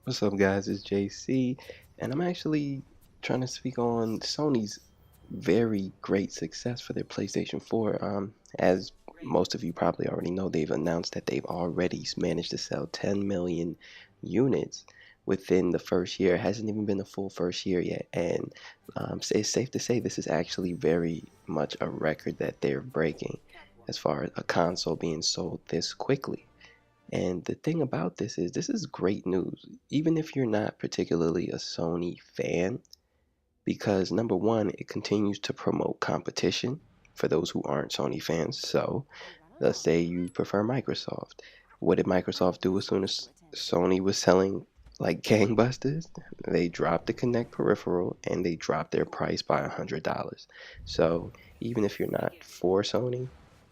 What's up, guys? It's JC, and I'm actually trying to speak on Sony's very great success for their PlayStation 4. As most of you probably already know, they've announced that they've already managed to sell 10 million units within the first year. It hasn't even been a full first year yet, and it's safe to say this is actually very much a record that they're breaking as far as a console being sold this quickly. And the thing about this is great news, even if you're not particularly a Sony fan, because number one, it continues to promote competition for those who aren't Sony fans. So let's say you prefer Microsoft. What did Microsoft do as soon as Sony was selling like gangbusters? They dropped the Kinect peripheral and they dropped their price by $100. So even if you're not for Sony,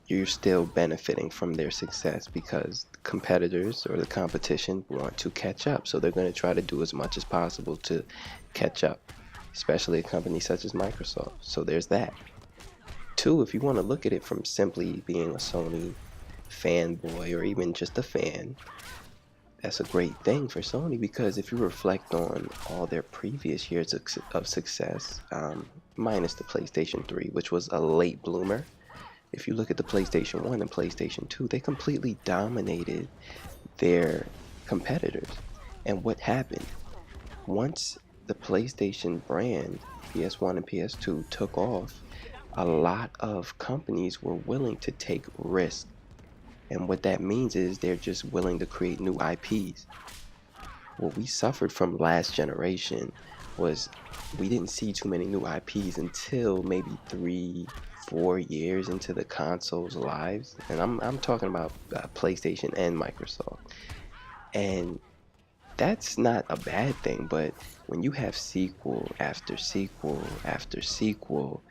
you're still benefiting from their success because competitors or the competition want to catch up. So they're going to try to do as much as possible to catch up, especially a company such as Microsoft. So there's that. Two, if you want to look at it from simply being a Sony fanboy or even just a fan, that's a great thing for Sony because if you reflect on all their previous years of success, minus the PlayStation 3, which was a late bloomer, if you look at the PlayStation 1 and PlayStation 2, they completely dominated their competitors. And what happened? Once the PlayStation brand, PS1 and PS2, took off, a lot of companies were willing to take risks. And what that means is they're just willing to create new IPs. What we suffered from last generation was we didn't see too many new IPs until maybe 3, 4 years into the console's lives. And I'm talking about PlayStation and Microsoft. And that's not a bad thing, but when you have sequel after sequel after sequel,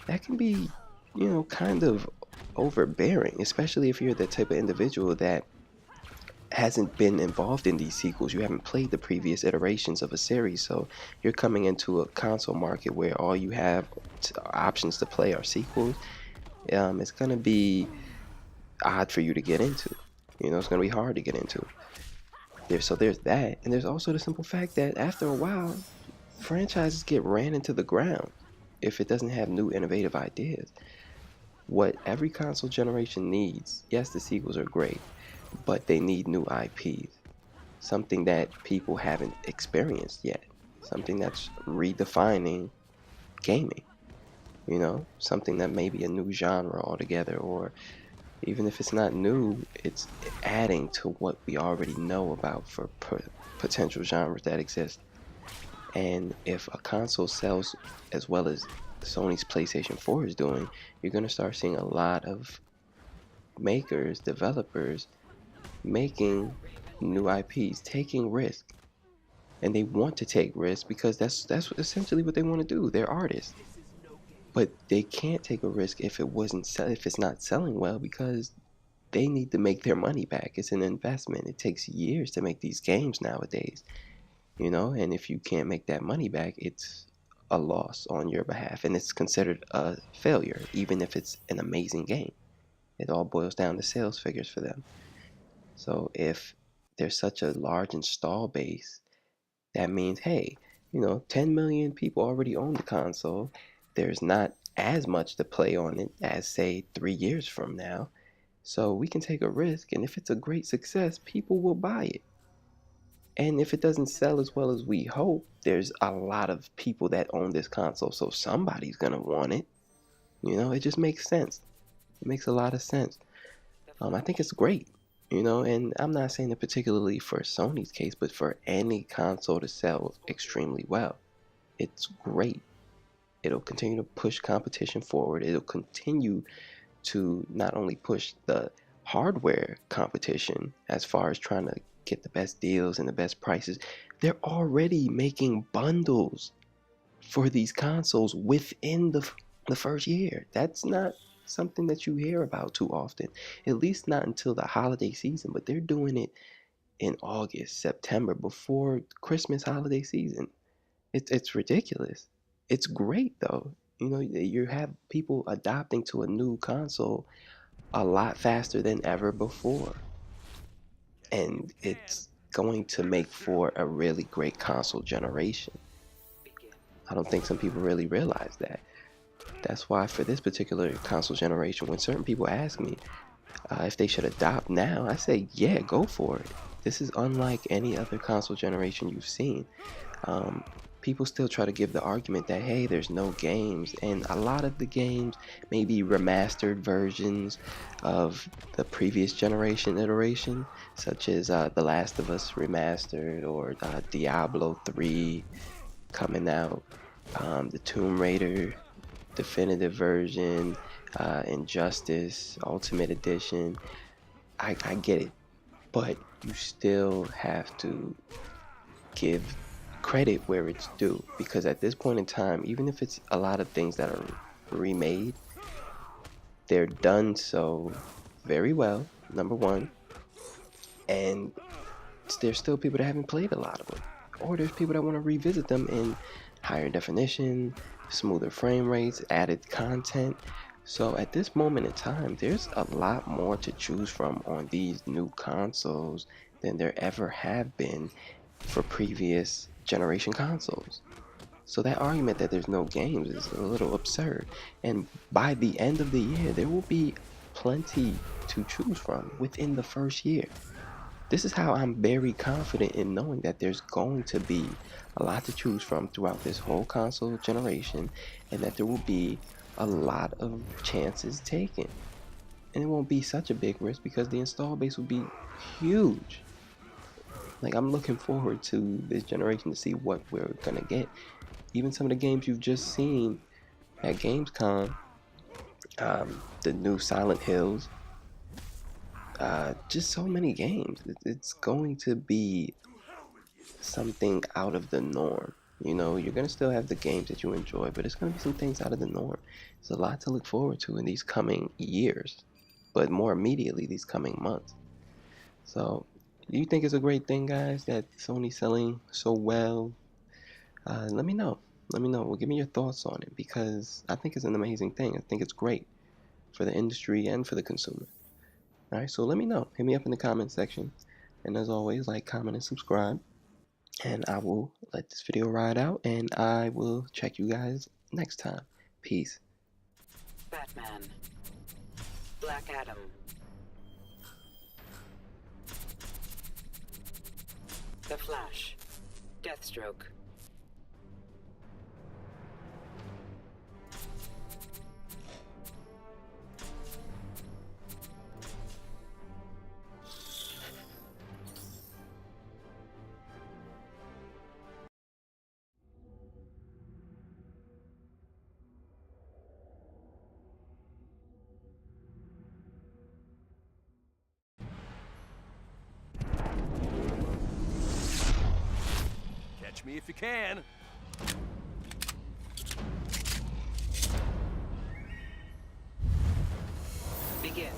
that can be, kind of overbearing, especially if you're the type of individual that hasn't been involved in these sequels. You haven't played the previous iterations of a series, so you're coming into a console market where all you have options to play are sequels. It's gonna be odd for you to get into. It's gonna be hard to get into. So there's that, and there's also the simple fact that after a while, franchises get ran into the ground if it doesn't have new innovative ideas. What every console generation needs, yes, the sequels are great, but they need new IPs, something that people haven't experienced yet, something that's redefining gaming, something that may be a new genre altogether, or even if it's not new, it's adding to what we already know about for potential genres that exist. And if a console sells as well as Sony's PlayStation 4 is doing, you're going to start seeing a lot of makers, developers making new IPs, taking risks. And they want to take risks because that's essentially what they want to do. They're artists. But they can't take a risk if it's not selling well because they need to make their money back. It's an investment. It takes years to make these games nowadays, and if you can't make that money back, it's a loss on your behalf and it's considered a failure, even if it's an amazing game. It all boils down to sales figures for them. So if there's such a large install base, that means, hey, 10 million people already own the console. There's not as much to play on it as, say, 3 years from now. So we can take a risk, and if it's a great success, people will buy it. And if it doesn't sell as well as we hope, there's a lot of people that own this console, so somebody's gonna want it. It just makes sense. It makes a lot of sense. I think it's great, and I'm not saying it particularly for Sony's case, but for any console to sell extremely well, it's great. It'll continue to push competition forward. It'll continue to not only push the hardware competition as far as trying to get the best deals and the best prices, they're already making bundles for these consoles within the first year. That's not something that you hear about too often, at least not until the holiday season, but they're doing it in August, September, before Christmas holiday season. It's ridiculous. It's great though. You have people adopting to a new console a lot faster than ever before. And it's going to make for a really great console generation. I don't think some people really realize that. That's why for this particular console generation, when certain people ask me if they should adopt now, I say, yeah, go for it. This is unlike any other console generation you've seen. Um, People still try to give the argument that, hey, there's no games, and a lot of the games may be remastered versions of the previous generation iteration, such as The Last of Us remastered, or Diablo 3 coming out, the Tomb Raider definitive version, Injustice Ultimate Edition. I get it, but you still have to give credit where it's due, because at this point in time, even if it's a lot of things that are remade, they're done so very well, number one, and there's still people that haven't played a lot of them, or there's people that want to revisit them in higher definition, smoother frame rates, added content. So at this moment in time, there's a lot more to choose from on these new consoles than there ever have been for previous generation consoles. So that argument that there's no games is a little absurd. And by the end of the year, there will be plenty to choose from within the first year. This is how I'm very confident in knowing that there's going to be a lot to choose from throughout this whole console generation, and that there will be a lot of chances taken. And it won't be such a big risk because the install base will be huge. Like, I'm looking forward to this generation to see what we're gonna get. Even some of the games you've just seen at Gamescom, the new Silent Hills, just so many games. It's going to be something out of the norm. You know, you're gonna still have the games that you enjoy, but it's gonna be some things out of the norm. There's a lot to look forward to in these coming years, but more immediately these coming months. So, do you think it's a great thing, guys, that Sony's selling so well? Let me know. Let me know. Well, give me your thoughts on it, because I think it's an amazing thing. I think it's great for the industry and for the consumer. All right, so let me know. Hit me up in the comment section. And as always, like, comment, and subscribe. And I will let this video ride out, and I will check you guys next time. Peace. Batman, Black Adam, The Flash, Deathstroke. Catch me if you can. Begin.